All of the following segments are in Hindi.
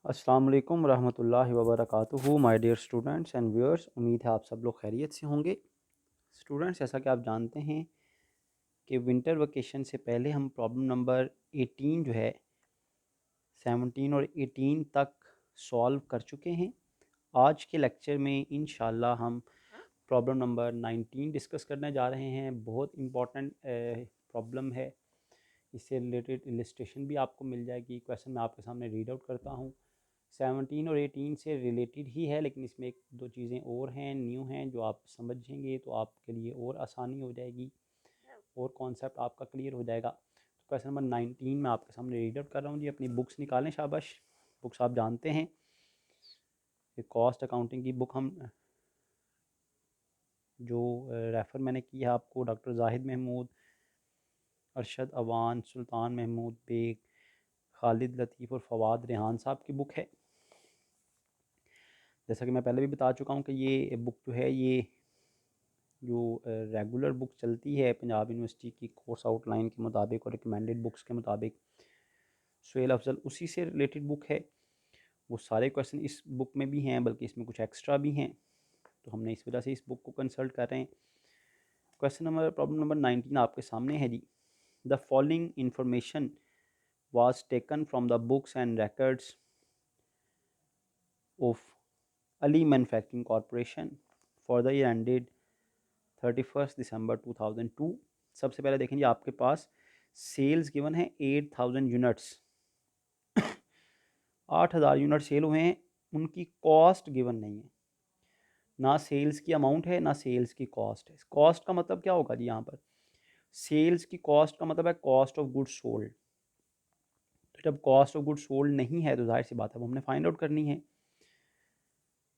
अस्सलाम वालेकुम रहमतुल्लाहि व बरकातुहू my dear students and viewers. उम्मीद है आप सब लोग खैरियत से होंगे। स्टूडेंट्स, जैसा कि आप जानते हैं कि विंटर वेकेशन से पहले हम प्रॉब्लम नंबर 18 जो है 17 और 18 तक सॉल्व कर चुके हैं। आज के लेक्चर में इंशाल्लाह हम प्रॉब्लम नंबर 19 डिस्कस करने जा रहे हैं। बहुत इम्पॉर्टेंट प्रॉब्लम है। इससे रिलेटेड इलस्ट्रेशन भी आपको मिल जाएगी। क्वेश्चन मैं आपके सामने रीड आउट करता हूँ। 17 और 18 से रिलेटेड ही है, लेकिन इसमें एक दो चीज़ें और हैं, न्यू हैं, जो आप समझेंगे तो आपके लिए और आसानी हो जाएगी और कॉन्सेप्ट आपका क्लियर हो जाएगा। तो क्वेश्चन नंबर 19 मैं आपके सामने रीड आउट कर रहा हूँ जी। अपनी बुक्स निकालें, शाबाश। बुक्स आप जानते हैं कि कॉस्ट अकाउंटिंग की बुक हम जो रेफ़र मैंने किया आपको डॉक्टर जाहिद महमूद, अरशद अवान, सुल्तान महमूद बेग, खालिद लतीफ़ और फवाद रेहान साहब की बुक है। जैसा कि मैं पहले भी बता चुका हूँ कि ये बुक जो है ये जो रेगुलर बुक चलती है पंजाब यूनिवर्सिटी की कोर्स आउटलाइन के मुताबिक और रिकमेंडेड बुक्स के मुताबिक, सुहेल अफजल उसी से रिलेटेड बुक है। वो सारे क्वेश्चन इस बुक में भी हैं, बल्कि इसमें कुछ एक्स्ट्रा भी हैं, तो हमने इस वजह से इस बुक को कंसल्ट कर रहे हैं। क्वेश्चन नंबर प्रॉब्लम नंबर 19 आपके सामने है जी। The following information was taken from the books and records of Ali Manufacturing Corporation for the year ended 31st December 2002। सबसे पहले देखेंगे आपके पास सेल्स गिवन है 8000 यूनिट्स 8000 यूनिट सेल हुए हैं। उनकी कॉस्ट गिवन नहीं है, ना सेल्स की अमाउंट है ना सेल्स की कॉस्ट है। कॉस्ट का मतलब क्या होगा जी? यहाँ पर सेल्स की कॉस्ट का मतलब है कॉस्ट ऑफ गुड्स सोल्ड। तो जब कॉस्ट ऑफ गुड्स सोल्ड नहीं है तो जाहिर सी बात है वो हमने फाइंड आउट करनी है।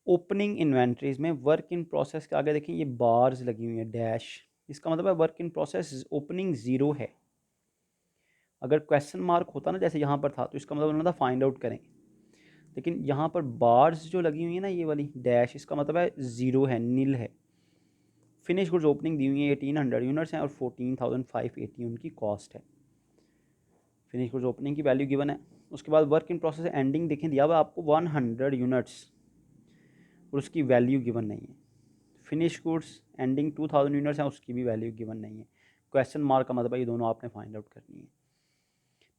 ओपनिंग इन्वेंट्रीज में वर्क इन प्रोसेस के आगे देखें ये बार्स लगी हुई हैं, डैश, इसका मतलब है work in process opening zero है। अगर क्वेश्चन मार्क होता ना जैसे यहाँ पर था तो इसका मतलब था फाइंड आउट करें, लेकिन यहाँ पर बार्स जो लगी हुई है ना ये वाली डैश, इसका मतलब है ज़ीरो है, नील है। फिनिश गुड्स ओपनिंग दी हुई है 1800 यूनिट्स हैं और 14580 उनकी कॉस्ट है। फिनिश गुड्स ओपनिंग की वैल्यू गिवन है। उसके बाद वर्क इन प्रोसेस एंडिंग देखें दिया हुआ आपको 100 यूनिट्स और उसकी वैल्यू गिवन नहीं है। फिनिश गुड्स एंडिंग 2000 यूनिट्स हैं, उसकी भी वैल्यू गिवन नहीं है। क्वेश्चन मार्क का मतलब है ये दोनों आपने फाइंड आउट करनी है।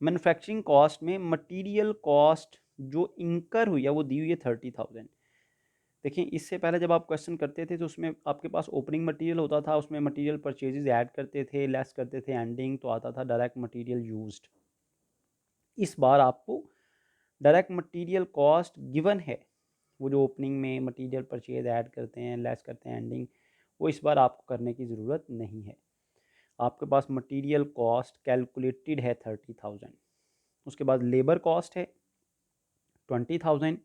मैन्युफैक्चरिंग कॉस्ट में मटेरियल कॉस्ट जो इंकर हुई है वो दी हुई है 30,000। देखिए इससे पहले जब आप क्वेश्चन करते थे तो उसमें आपके पास ओपनिंग मटेरियल होता था, उसमें मटेरियल परचेजेज ऐड करते थे, लेस करते थे, एंडिंग तो आता था डायरेक्ट मटेरियल यूज्ड। इस बार आपको डायरेक्ट मटेरियल कॉस्ट गिवन है, वो जो ओपनिंग में मटेरियल परचेज ऐड करते हैं, लेस करते हैं, एंडिंग, वो इस बार आपको करने की ज़रूरत नहीं है। आपके पास मटेरियल कॉस्ट कैलकुलेटेड है 30,000। उसके बाद लेबर कॉस्ट है 20,000,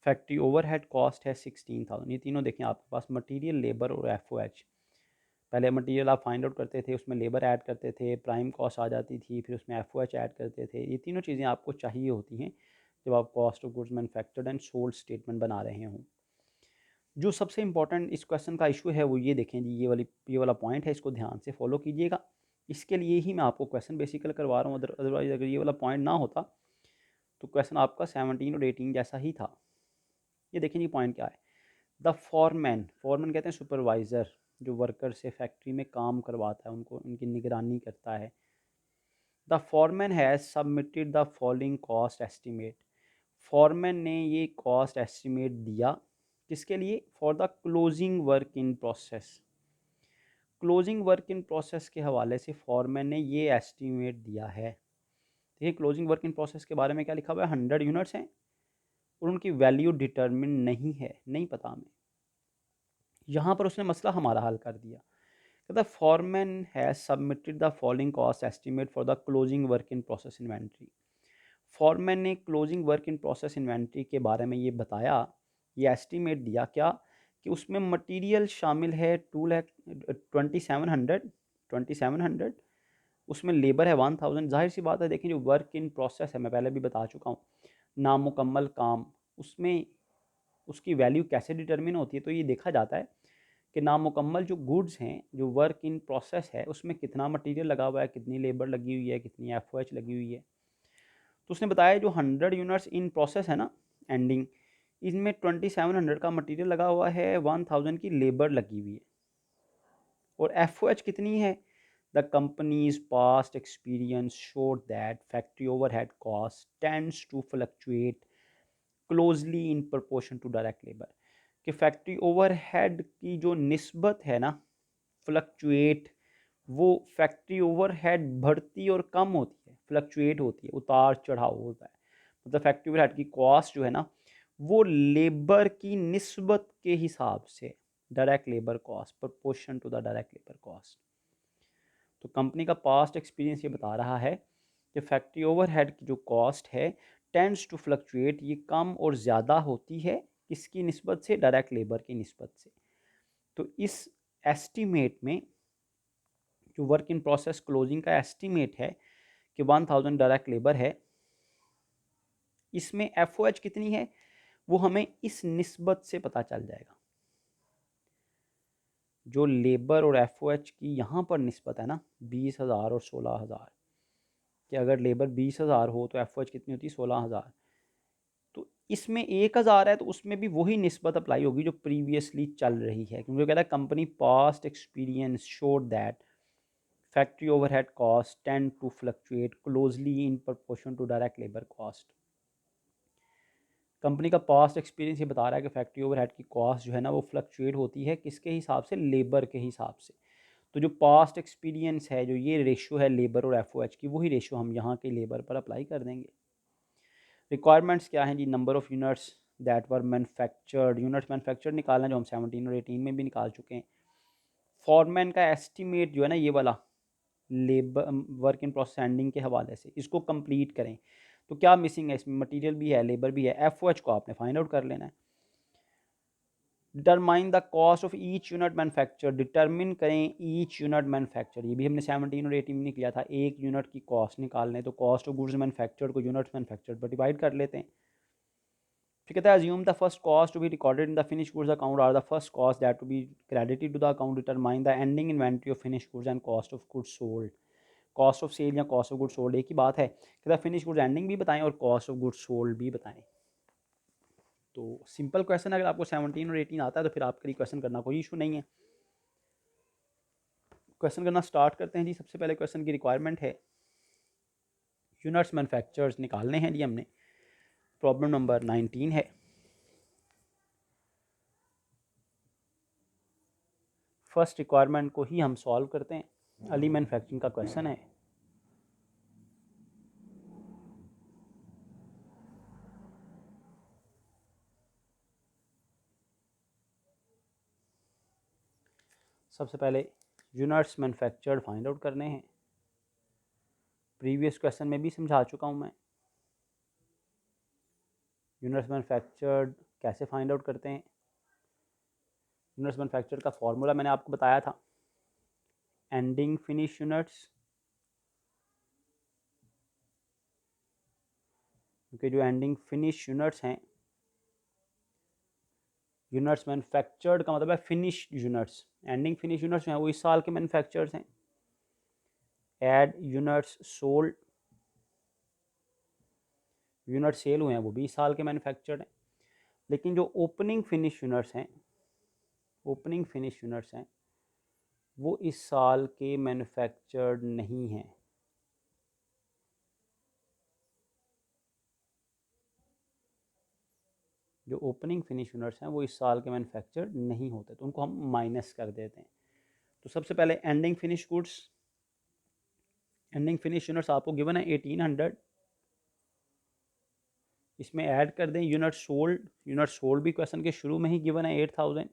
फैक्ट्री ओवरहेड कॉस्ट है 16,000। ये तीनों देखें आपके पास मटेरियल, लेबर और एफओएच। पहले मटेरियल आप फाइंड आउट करते थे, उसमें लेबर ऐड करते थे, प्राइम कॉस्ट आ जाती थी, फिर उसमें एफओएच ऐड करते थे। ये तीनों चीज़ें आपको चाहिए होती हैं जब आप cost of goods manufactured and sold statement बना रहे हों। जो सबसे इंपॉर्टेंट इस क्वेश्चन का इशू है वो ये देखें जी, ये वाला पॉइंट है, इसको ध्यान से फॉलो कीजिएगा। इसके लिए ही मैं आपको क्वेश्चन बेसिकली करवा रहा हूँ। अदरवाइज अगर ये वाला पॉइंट ना होता तो क्वेश्चन आपका 17 और 18 जैसा ही था। ये देखें जी पॉइंट क्या है। द फॉरमैन, फॉरमैन कहते हैं सुपरवाइज़र, जो वर्कर से फैक्ट्री में काम करवाता है, उनको उनकी निगरानी करता है। The foreman has submitted the following cost estimate. Foreman ने ये कॉस्ट एस्टीमेट दिया किसके लिए? For the closing work in process. Closing work in process के हवाले से फॉरमैन ने ये एस्टीमेट दिया है। देखिए क्लोजिंग वर्क इन प्रोसेस के बारे में क्या लिखा हुआ है, 100 यूनिट्स हैं और उनकी वैल्यू डिटर्मिन नहीं है, नहीं पता हमें। यहाँ पर उसने मसला हमारा हल कर दिया। कहता foreman has submitted the following cost estimate for the closing work in process inventory. Foreman ने closing work in process inventory के बारे में ये बताया, ये एस्टीमेट दिया क्या, कि उसमें मटेरियल शामिल है 2,27,100, उसमें लेबर है 1000। जाहिर सी बात है, देखें जो वर्क इन प्रोसेस है, मैं पहले भी बता चुका हूँ, नामुकम्मल काम, उसमें उसकी वैल्यू कैसे डिटरमिन होती है? तो ये देखा जाता है कि नामुकम्मल जो गुड्स हैं, जो वर्क इन प्रोसेस है, उसमें कितना मटेरियल लगा हुआ है, कितनी लेबर लगी हुई है, कितनी एफओएच लगी हुई है। तो उसने बताया जो 100 यूनिट्स इन प्रोसेस है ना एंडिंग, इसमें 2700 का मटेरियल लगा हुआ है, 1000 की लेबर लगी हुई है। और FOH कितनी है? The company's past experience showed that factory overhead cost tends to fluctuate closely in proportion to direct labour, कि फैक्ट्री ओवरहेड की जो निस्बत है ना फ्लक्चुएट, वो फैक्ट्री ओवरहेड बढ़ती और कम होती है, फ्लक्चुएट होती है, उतार चढ़ाव होता है। मतलब फैक्ट्री ओवरहेड की कॉस्ट जो है ना वो लेबर की निस्बत के हिसाब से, direct labour cost proportion to the direct labour cost. तो कंपनी का पास्ट एक्सपीरियंस ये बता रहा है कि फैक्ट्री ओवरहेड की जो कॉस्ट है टेंड्स टू फ्लक्चुएट, ये कम और ज़्यादा होती है किसकी निस्बत से? डायरेक्ट लेबर की निस्बत से। तो इस एस्टीमेट में जो वर्क इन प्रोसेस क्लोजिंग का एस्टीमेट है कि 1000 डायरेक्ट लेबर है, इसमें FOH कितनी है वो हमें इस निस्बत से पता चल जाएगा। जो लेबर और FOH की यहाँ पर निस्बत है ना 20,000 और 16,000, कि अगर लेबर 20,000 हो तो FOH कितनी होती है? 16,000। तो इसमें 1,000 है तो उसमें भी वही निस्बत अप्लाई होगी जो प्रीवियसली चल रही है, क्योंकि कहता है company past experience showed that factory overhead cost tend to fluctuate closely in proportion to direct labour cost. Company का पास्ट एक्सपीरियंस ये बता रहा है कि फैक्ट्री ओवरहेड की कॉस्ट जो है ना वो फ्लक्चुएट होती है किसके हिसाब से? लेबर के हिसाब से। तो जो पास्ट एक्सपीरियंस है, जो ये रेशो है लेबर और FOH की, वही रेशो हम यहाँ के लेबर पर अप्लाई कर देंगे। रिक्वायरमेंट्स क्या हैं जी? Number of units that were manufactured, units manufactured निकालना जो हम 17 और 18 में भी निकाल चुके हैं। फॉरमैन का एस्टीमेट जो है ना ये वाला labour work in process ending के हवाले से, इसको कंप्लीट करें। तो क्या मिसिंग है इसमें? मटेरियल भी है, लेबर भी है, FOH को आपने फाइंड आउट कर लेना है। Determine the cost of each unit manufacture, determine करें ईच यूनिट मैन्युफैक्चर, ये भी हमने 17 और 18 में किया था। एक यूनिट की कॉस्ट निकालने, तो कॉस्ट ऑफ गुड्स मैन्युफैक्चर्ड को यूनिट्स मैन्युफैक्चर्ड पर डिवाइड कर लेते हैं। फिर कहता है assume the first cost to be recorded in the finish goods account are the first cost that to be credited to the account, determine the ending inventory of finish goods and cost of goods sold. Cost of sale या कॉस्ट ऑफ गुड्स सोल्ड एक ही बात है, कहता है फिनिश गुड्स एंडिंग भी बताएं और कॉस्ट ऑफ गुड्स सोल्ड भी बताएं। तो सिंपल क्वेश्चन, अगर आपको 17 और 18 आता है तो फिर आपके लिए क्वेश्चन करना कोई इशू नहीं है। क्वेश्चन करना स्टार्ट करते हैं जी। सबसे पहले क्वेश्चन की रिक्वायरमेंट है यूनिट्स मैन्युफैक्चर्स निकालने हैं जी हमने। प्रॉब्लम नंबर 19 है। फर्स्ट रिक्वायरमेंट को ही हम सॉल्व करते हैं। अली मैन्युफैक्चरिंग का क्वेश्चन है। सबसे पहले यूनिट्स मैन्युफैक्चर्ड फाइंड आउट करने हैं। प्रीवियस क्वेश्चन में भी समझा चुका हूँ मैं यूनिट्स मैन्युफैक्चर्ड कैसे फाइंड आउट करते हैं। यूनिट्स मैन्युफैक्चर्ड का फॉर्मूला मैंने आपको बताया था, एंडिंग फिनिश यूनिट्स, क्योंकि जो एंडिंग फिनिश यूनिट्स हैं, यूनिट्स मैन्युफैक्चर्ड का मतलब है finish units, ending finish units हैं वो इस साल के मैन्युफैक्चर्स हैं। Add units sold, unit sale हुए हैं वो 20 साल के मैन्युफैक्चर्ड हैं। लेकिन जो ओपनिंग फिनिश यूनिट्स हैं, ओपनिंग फिनिश यूनिट्स हैं वो इस साल के मैन्युफैक्चर्ड नहीं हैं। जो ओपनिंग फिनिश यूनिट्स हैं वो इस साल के मैन्युफैक्चर्ड नहीं होते, तो उनको हम माइनस कर देते हैं। तो सबसे पहले ending finish goods, ending finish units आपको गिवन है 1800, इसमें ऐड कर दें यूनिट सोल्ड, यूनिट सोल्ड भी क्वेश्चन के शुरू में ही गिवन है 8000,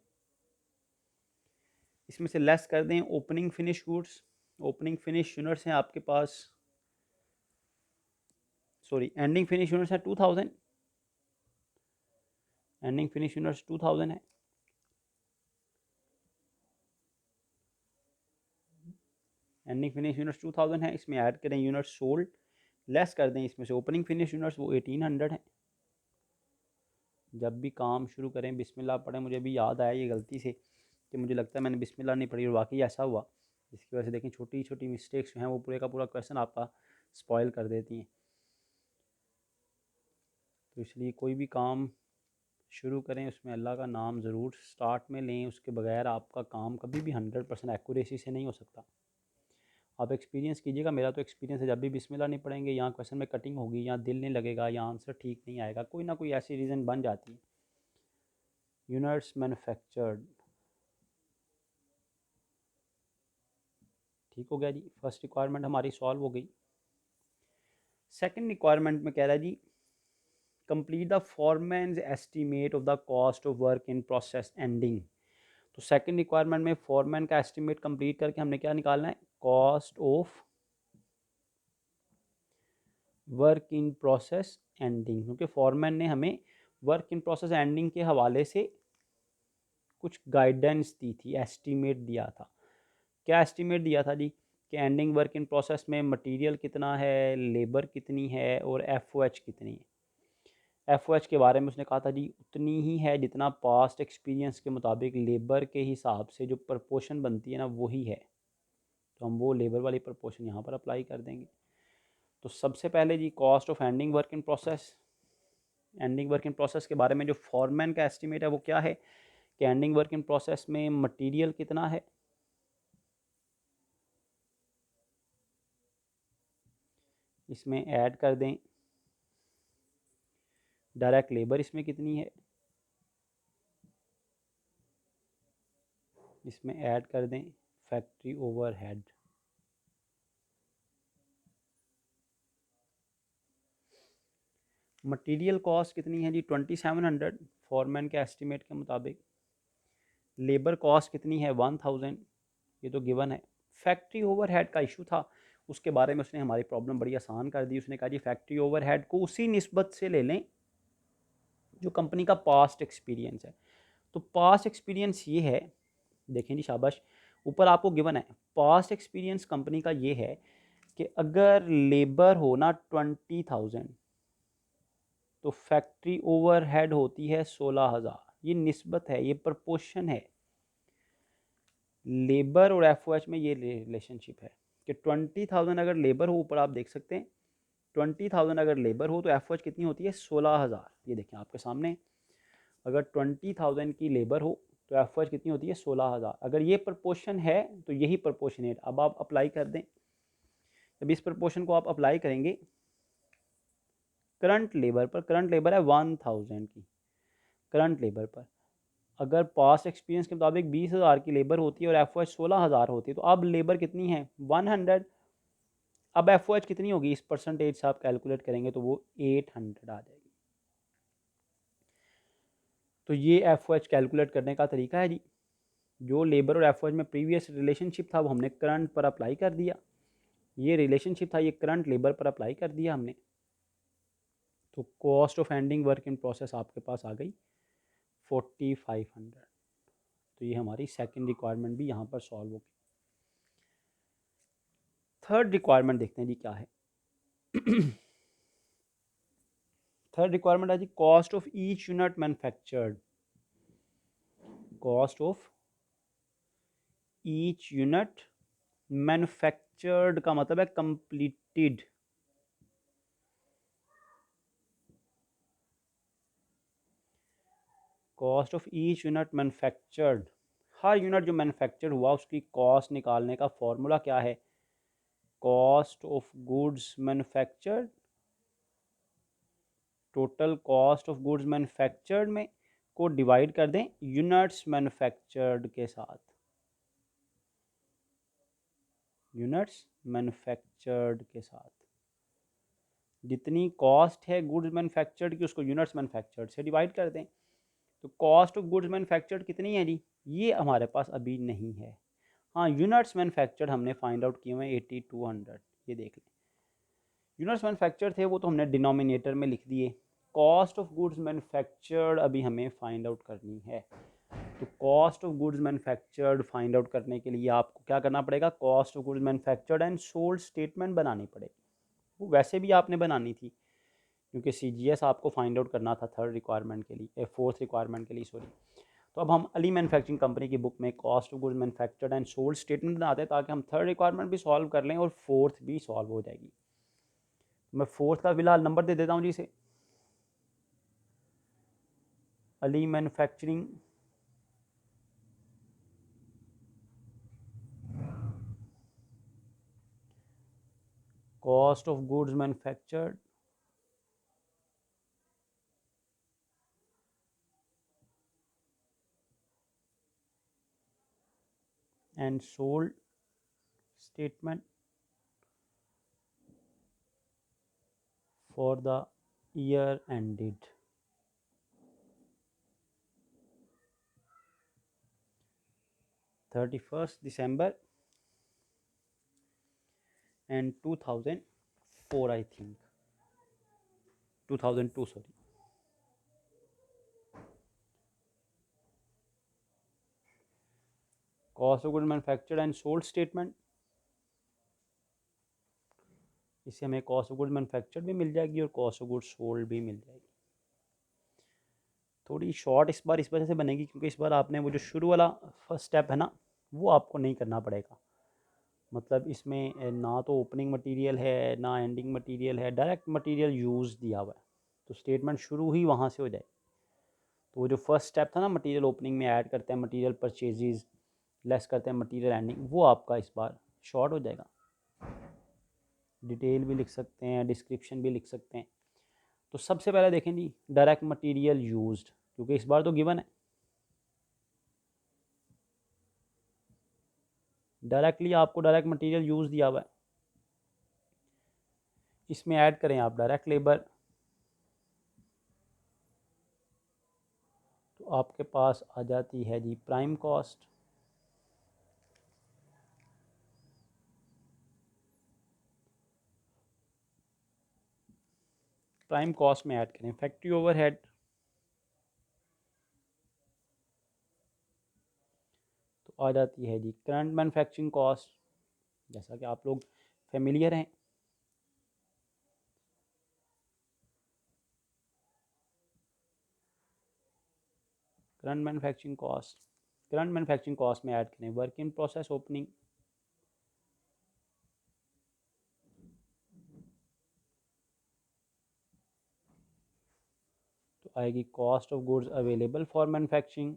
इसमें से लेस कर दें opening finish goods. Opening finish units हैं आपके पास, सॉरी एंडिंग फिनिश यूनिट्स हैं 2000, एंडिंग फिनिश यूनिट्स 2000 है। एंडिंग फिनिश यूनिट्स 2000 है, इसमें ऐड करें यूनिट सोल्ड, लेस कर दें इसमें से ओपनिंग फिनिश यूनिट्स वो 1800 है। जब भी काम शुरू करें बिस्मिल्लाह पढ़ें। मुझे भी याद आया ये गलती से कि मुझे लगता है मैंने बिस्मिल्लाह नहीं पढ़ी और वाकई ऐसा हुआ, जिसकी वजह से देखें छोटी छोटी मिस्टेक्स जो हैं वो पूरे का पूरा क्वेश्चन आपका स्पॉइल कर देती हैं। तो इसलिए कोई भी काम शुरू करें उसमें अल्लाह का नाम ज़रूर स्टार्ट में लें, उसके बगैर आपका काम कभी भी 100% एक्यूरेसी से नहीं हो सकता। आप एक्सपीरियंस कीजिएगा, मेरा तो एक्सपीरियंस है, जब भी बिस्मिल्लाह नहीं पढ़ेंगे यहाँ क्वेश्चन में कटिंग होगी, यहाँ दिल नहीं लगेगा, यहाँ आंसर ठीक नहीं आएगा, कोई ना कोई ऐसी रीज़न बन जाती है। यूनिट्स मैन्युफैक्चर्ड, ठीक हो गया जी, फर्स्ट रिक्वायरमेंट हमारी सॉल्व हो गई। सेकंड रिक्वायरमेंट में कह रहा है जी complete the foreman's estimate of the cost of work in process ending. तो सेकंड रिक्वायरमेंट में फॉरमैन का एस्टीमेट कंप्लीट करके हमने क्या निकालना है, cost of work in process ending, क्योंकि फॉरमैन ने हमें वर्क इन प्रोसेस एंडिंग के हवाले से कुछ गाइडेंस दी थी, एस्टीमेट दिया था। क्या एस्टीमेट दिया था जी कि एंडिंग वर्क इन प्रोसेस में मटेरियल कितना है, लेबर कितनी है और एफओएच कितनी है। एफओएच के बारे में उसने कहा था जी उतनी ही है जितना पास्ट एक्सपीरियंस के मुताबिक लेबर के हिसाब से जो प्रपोर्शन बनती है ना वही है, तो हम वो लेबर वाली प्रपोर्शन यहाँ पर अप्लाई कर देंगे। तो सबसे पहले जी cost of ending work in process, ending work in process के बारे में जो फॉरमैन का एस्टीमेट है वो क्या है कि एंडिंग वर्क इन प्रोसेस में मटेरियल कितना है, इसमें ऐड कर दें डायरेक्ट लेबर इसमें कितनी है, इसमें ऐड कर दें फैक्ट्री ओवरहेड। मटेरियल कॉस्ट कितनी है जी 2700 फॉरमैन के एस्टीमेट के मुताबिक। लेबर कॉस्ट कितनी है 1000, ये तो गिवन है। फैक्ट्री ओवरहेड का इशू था, उसके बारे में उसने हमारी प्रॉब्लम बड़ी आसान कर दी। उसने कहा जी फैक्ट्री ओवरहेड को उसी निस्बत से ले लें जो कंपनी का पास्ट एक्सपीरियंस है। तो पास्ट एक्सपीरियंस ये है, देखें जी शाबाश, ऊपर आपको गिवन है पास्ट एक्सपीरियंस कंपनी का ये है कि अगर लेबर हो ना 20,000 तो फैक्ट्री ओवरहेड होती है 16,000। ये निस्बत है, ये प्रपोर्शन है, लेबर और एफओएच में ये रिलेशनशिप है कि 20,000 अगर लेबर हो, ऊपर आप देख सकते हैं 20,000 अगर लेबर हो तो एफओएच कितनी होती है 16,000। ये देखें आपके सामने, अगर 20,000 की लेबर हो तो एफओएच कितनी होती है 16,000। अगर ये प्रपोर्शन है तो यही प्रपोर्शनेट। अब आप अप्लाई कर दें, जब इस प्रपोर्शन को आप अप्लाई करेंगे करंट लेबर पर, करंट लेबर है 1000 की, करंट लेबर पर अगर पास्ट एक्सपीरियंस के मुताबिक 20,000 की लेबर होती है और एफओएच 16,000 होती है, तो अब लेबर कितनी है 100। अब एफओएच कितनी होगी, इस परसेंटेज से आप कैलकुलेट करेंगे तो वो 800 आ जाएगी। तो ये एफओएच कैलकुलेट करने का तरीका है जी। जो लेबर और एफओएच में प्रीवियस रिलेशनशिप था वो हमने करंट पर अप्लाई कर दिया, ये रिलेशनशिप था ये करंट लेबर पर अप्लाई कर दिया हमने। तो cost of ending work in process आपके पास आ गई 4500। तो ये हमारी सेकंड रिक्वायरमेंट भी यहाँ पर सॉल्व होगी। थर्ड रिक्वायरमेंट देखते हैं जी क्या है। थर्ड रिक्वायरमेंट है जी cost of each unit manufactured, cost of each unit manufactured का मतलब है completed. Cost of each unit manufactured, हर यूनिट जो मैन्युफैक्चर हुआ उसकी कॉस्ट निकालने का फॉर्मूला क्या है, cost of goods manufactured, total cost of goods manufactured में को डिवाइड कर दें यूनिट्स मैन्युफैक्चर्ड के साथ, यूनिट्स मैन्युफैक्चर्ड के साथ। जितनी कॉस्ट है गुड्स मैन्युफैक्चर्ड की उसको यूनिट्स मैन्युफैक्चर्ड से डिवाइड कर दें। तो कॉस्ट ऑफ गुड्स मैन्युफैक्चर्ड कितनी है जी, ये हमारे पास अभी नहीं है। हाँ यूनिट्स मैन्युफैक्चर्ड हमने फाइंड आउट किए हुए हैं 8200, ये देख लें। यूनिट्स मैन्युफैक्चर्ड थे वो तो हमने डिनोमिनेटर में लिख दिए। कॉस्ट ऑफ गुड्स मैन्युफैक्चर्ड अभी हमें फाइंड आउट करनी है। तो cost of goods manufactured find out करने के लिए आपको क्या करना पड़ेगा, cost of goods manufactured and sold statement बनानी पड़ेगी। वो वैसे भी आपने बनानी थी क्योंकि सीजीएस आपको फाइंड आउट करना था थर्ड रिक्वायरमेंट के लिए, फोर्थ रिक्वायरमेंट के लिए सॉरी। तो अब हम अली मैन्युफैक्चरिंग कंपनी की बुक में cost of goods manufactured and sold statement बनाते हैं ताकि हम थर्ड रिक्वायरमेंट भी सॉल्व कर लें और फोर्थ भी सॉल्व हो जाएगी। मैं फोर्थ का फिलहाल नंबर दे देता हूँ जी इसे, Ali manufacturing, cost of goods manufactured and sold statement for the year ended 31st December and 2004, I think 2002, sorry. Cost of good manufactured and sold statement, इससे हमें कॉस्ट ऑफ गुड मैन्युफैक्चर्ड भी मिल जाएगी और कॉस्ट ऑफ गुड सोल्ड भी मिल जाएगी। थोड़ी शॉर्ट इस बार इस वजह से बनेगी क्योंकि इस बार आपने वो जो शुरू वाला फर्स्ट स्टेप है ना, वो आपको नहीं करना पड़ेगा। मतलब इसमें ना तो ओपनिंग मटेरियल है ना एंडिंग मटेरियल है, डायरेक्ट मटेरियल यूज़ दिया हुआ है, तो स्टेटमेंट शुरू ही वहाँ से हो जाए। तो वो जो फर्स्ट स्टेप था ना, मटेरियल ओपनिंग में ऐड करते हैं, मटेरियल परचेजेस लेस करते हैं, मटेरियल एंडिंग, वो आपका इस बार शॉर्ट हो जाएगा। डिटेल भी लिख सकते हैं, डिस्क्रिप्शन भी लिख सकते हैं। तो सबसे पहले देखें जी, डायरेक्ट मटेरियल यूज्ड, क्योंकि इस बार तो गिवन है, डायरेक्टली आपको डायरेक्ट मटेरियल यूज़ दिया हुआ है। इसमें ऐड करें आप डायरेक्ट लेबर, तो आपके पास आ जाती है जी प्राइम कॉस्ट। प्राइम कॉस्ट में ऐड करें फैक्ट्री ओवरहेड, तो आ जाती है जी करंट मैन्युफैक्चरिंग कॉस्ट, जैसा कि आप लोग फेमिलियर हैं। Current manufacturing cost, current manufacturing cost में ऐड करें वर्क इन प्रोसेस ओपनिंग, तो आएगी cost of goods available for manufacturing,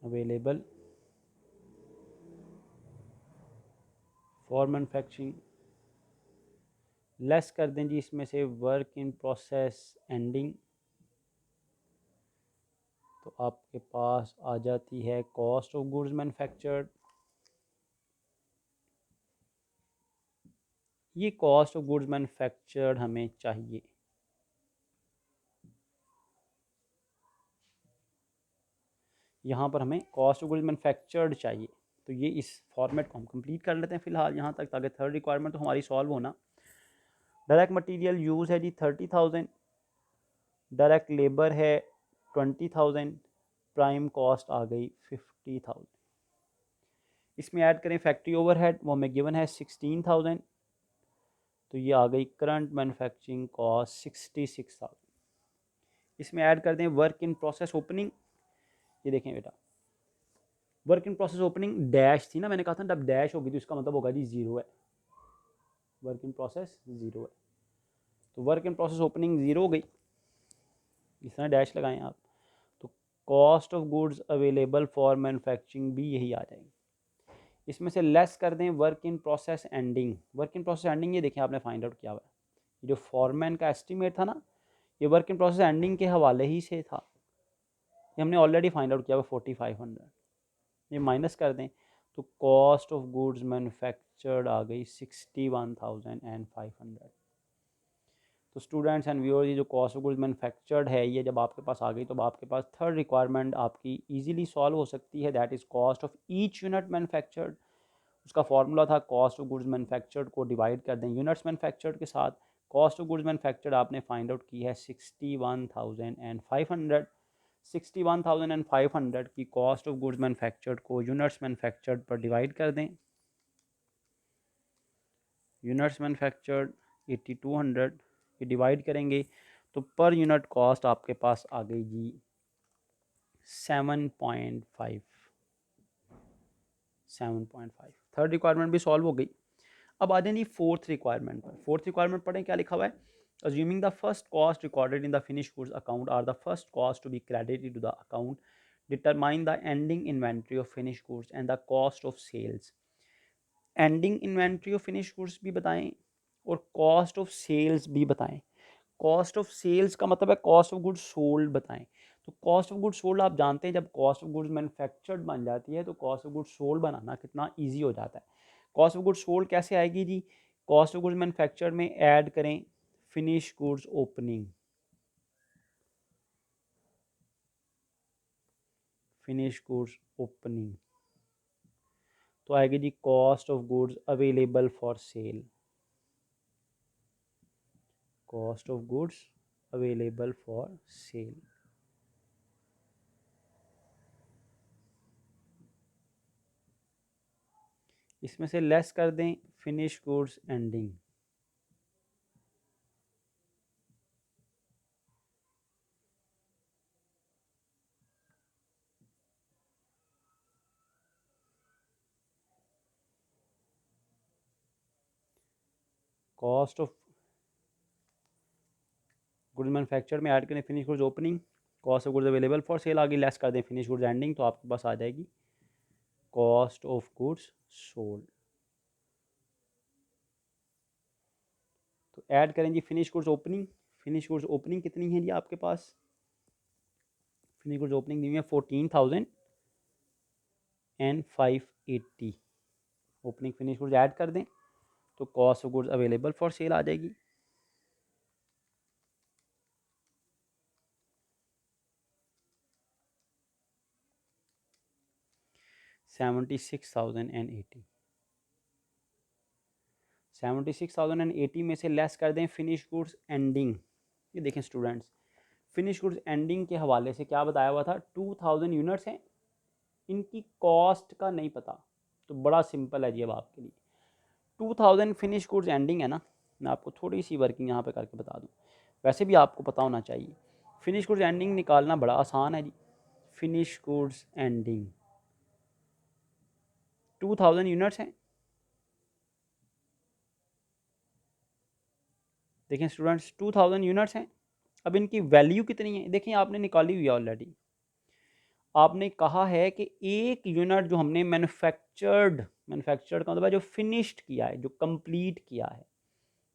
available for manufacturing, less कर दें जी इसमें से वर्क इन प्रोसेस एंडिंग, तो आपके पास आ जाती है कॉस्ट ऑफ गुड्स मैन्युफैक्चर्ड। ये कॉस्ट ऑफ गुड्स मैन्युफैक्चर्ड हमें चाहिए, यहाँ पर हमें कॉस्ट ऑफ गुड्स मैन्युफैक्चर्ड चाहिए। तो ये इस फॉर्मेट को हम कंप्लीट कर लेते हैं फ़िलहाल यहाँ तक, ताकि थर्ड रिक्वायरमेंट तो हमारी सॉल्व होना। डायरेक्ट मटेरियल यूज़ है जी 30,000, डायरेक्ट लेबर है 20,000, प्राइम कॉस्ट आ गई 50,000। इसमें ऐड करें फैक्ट्री ओवरहेड, वो हमें गिवन है 16,000, तो ये आ गई करंट मैन्युफैक्चरिंग कॉस्ट 66,000। इसमें ऐड कर दें वर्क इन प्रोसेस ओपनिंग, ये देखें बेटा, work in process opening dash थी ना, मैंने कहा था जब डैश होगी तो इसका मतलब होगा जी ज़ीरो है, वर्क इन प्रोसेस ज़ीरो है, तो work in process opening zero हो गई, इस तरह डैश लगाएं आप, तो cost of goods available for manufacturing भी यही आ जाएगी। इसमें से लेस कर दें work in process ending, work in process ending ये देखें आपने फाइंड आउट किया हुआ है, जो फॉरमैन का एस्टीमेट था ना, ये वर्क इन प्रोसेस एंडिंग के हवाले ही से था, ये हमने ऑलरेडी फाइंड आउट किया हुआ 4500, ये माइनस कर दें तो कॉस्ट ऑफ गुड्स मैन्युफैक्चर्ड आ गई 61,500। तो स्टूडेंट्स एंड व्यूअर्स, ये जो कॉस्ट ऑफ गुड्स मैन्युफैक्चर्ड है, ये जब आपके पास आ गई तो आपके पास थर्ड रिक्वायरमेंट आपकी इजीली सॉल्व हो सकती है, that is cost of each unit manufactured. उसका फार्मूला था कॉस्ट ऑफ गुड्स मैन्युफैक्चर्ड को डिवाइड कर दें यूनिट्स मैन्युफैक्चर्ड के साथ, कॉस्ट ऑफ गुड्स मैन्युफैक्चर्ड आपने फाइंड आउट की है 61,500। 61,500 की कॉस्ट ऑफ गुड्स मैन्युफैक्चर्ड को यूनिट्स मैन्युफैक्चर्ड पर डिवाइड कर दें, यूनिट्स मैन्युफैक्चर्ड 8200 की डिवाइड करेंगे तो पर यूनिट कॉस्ट आपके पास आ गई जी 7.5 7.5। थर्ड रिक्वायरमेंट भी सॉल्व हो गई। अब आ जाए जी फोर्थ रिक्वायरमेंट पर। फोर्थ रिक्वायरमेंट पढ़ें क्या लिखा हुआ है। Assuming the first cost recorded in the finish goods account are the first cost to be credited to the account, determine the ending inventory of finish goods and the cost of sales. Ending inventory of finish goods भी बताएं और कॉस्ट ऑफ सेल्स भी बताएं। कॉस्ट ऑफ सेल्स का मतलब है कॉस्ट ऑफ गुड्स सोल्ड बताएं। तो कॉस्ट ऑफ गुड्स सोल्ड आप जानते हैं, जब कॉस्ट ऑफ गुड्स मैन्युफैक्चर्ड बन जाती है तो कॉस्ट ऑफ गुड्स सोल्ड बनाना कितना ईजी हो जाता है। कॉस्ट ऑफ गुड्स सोल्ड कैसे आएगी जी। कॉस्ट ऑफ गुड्स मैन्युफैक्चर्ड में ऐड करें finish goods opening, finish goods opening तो आएगी जी cost of goods available for sale, cost of goods available for sale. इसमें से लेस कर दें finish goods ending, cost of goods manufactured में ऐड करें finish goods opening, cost of goods available for sale आगे लेस कर दें फिनिश गुड्स एंडिंग, तो आपके पास आ जाएगी कॉस्ट ऑफ गुड्स सोल्ड। तो ऐड करें जी finish goods opening. Finish goods opening कितनी है जी आपके पास। फिनिश गुड्स ओपनिंग दी हुई है 14,580। ओपनिंग फिनिश गुड्स ऐड कर दें तो cost of goods available for sale आ जाएगी 76,080। 76,080 में से लेस कर दें फिनिश गुड्स एंडिंग। ये देखें स्टूडेंट्स, फिनिश गुड्स एंडिंग के हवाले से क्या बताया हुआ था, 2000 यूनिट्स हैं, इनकी कॉस्ट का नहीं पता। तो बड़ा सिंपल है जी अब आपके लिए। 2000 फिनिश गुड्स एंडिंग है ना, मैं आपको थोड़ी सी वर्किंग यहाँ पे करके बता दूँ, वैसे भी आपको पता होना चाहिए। फिनिश गुड्स एंडिंग निकालना बड़ा आसान है जी। फिनिश गुड्स एंडिंग 2000 यूनिट्स हैं। देखें स्टूडेंट्स 2000 यूनिट्स हैं। अब इनकी वैल्यू कितनी है देखें, आपने निकाली हुई है ऑलरेडी। आपने कहा है कि एक यूनिट जो हमने मैन्युफैक्चर्ड का मतलब है जो फिनिश्ड किया है, जो कंप्लीट किया है,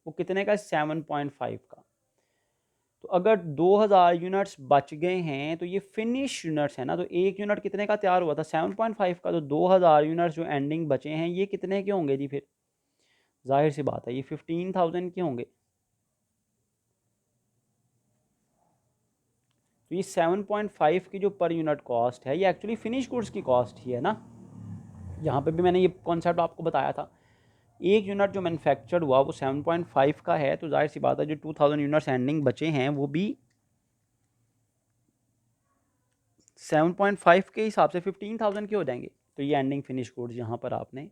वो कितने का, 7.5 का। तो अगर 2000 यूनिट्स बच गए हैं तो ये फिनिश यूनिट्स है ना, तो एक यूनिट कितने का तैयार हुआ था, 7.5 का। तो 2000 यूनिट्स जो एंडिंग बचे हैं ये कितने के होंगे जी, फिर जाहिर सी बात है ये 15,000 के होंगे। तो ये 7.5 की जो पर यूनिट कॉस्ट है ये एक्चुअली फिनिश गुड्स की कॉस्ट ही है ना। यहाँ पे भी मैंने ये कॉन्सेप्ट आपको बताया था। एक यूनिट जो मैन्युफैक्चर्ड हुआ वो 7.5 का है, तो जाहिर सी बात है जो 2000 यूनिट्स एंडिंग बचे हैं वो भी 7.5 के हिसाब से 15,000 के हो जाएंगे। तो ये एंडिंग फिनिश गुड्स यहाँ पर आपने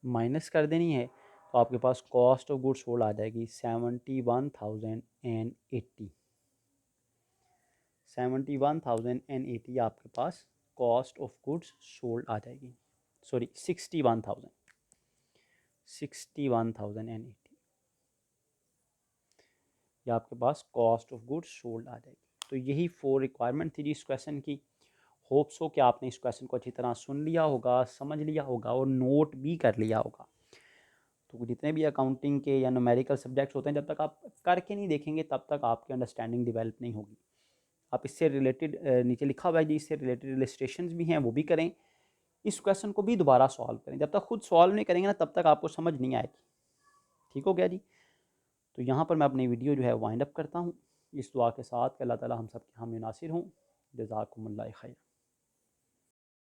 माइनस कर देनी है, तो आपके पास कॉस्ट ऑफ गुड्स सोल्ड आ जाएगी 71,080। 71,080 आपके पास कॉस्ट ऑफ गुड्स सोल्ड आ जाएगी। सॉरी 61,080 ये आपके पास कॉस्ट ऑफ गुड्स सोल्ड आ जाएगी। तो यही 4 रिक्वायरमेंट थी जी इस क्वेश्चन की। होप्स हो कि आपने इस क्वेश्चन को अच्छी तरह सुन लिया होगा, समझ लिया होगा और नोट भी कर लिया होगा। तो जितने भी अकाउंटिंग के या न्यूमेरिकल सब्जेक्ट्स होते हैं, जब तक आप करके नहीं देखेंगे तब तक आपकी अंडरस्टैंडिंग डेवलप नहीं होगी। आप इससे रिलेटेड नीचे लिखा हुआ है जी, इससे रिलेटेड इलस्ट्रेशंस भी हैं वो भी करें, इस क्वेश्चन को भी दोबारा सॉल्व करें। जब तक खुद सॉल्व नहीं करेंगे ना तब तक आपको समझ नहीं आएगी। ठीक हो गया जी। तो यहाँ पर मैं अपनी वीडियो जो है वाइंड अप करता हूँ इस दुआ के साथ कि अल्लाह ताला हम सब के हामी नासिर हों। जज़ाकुमुल्लाह खैर।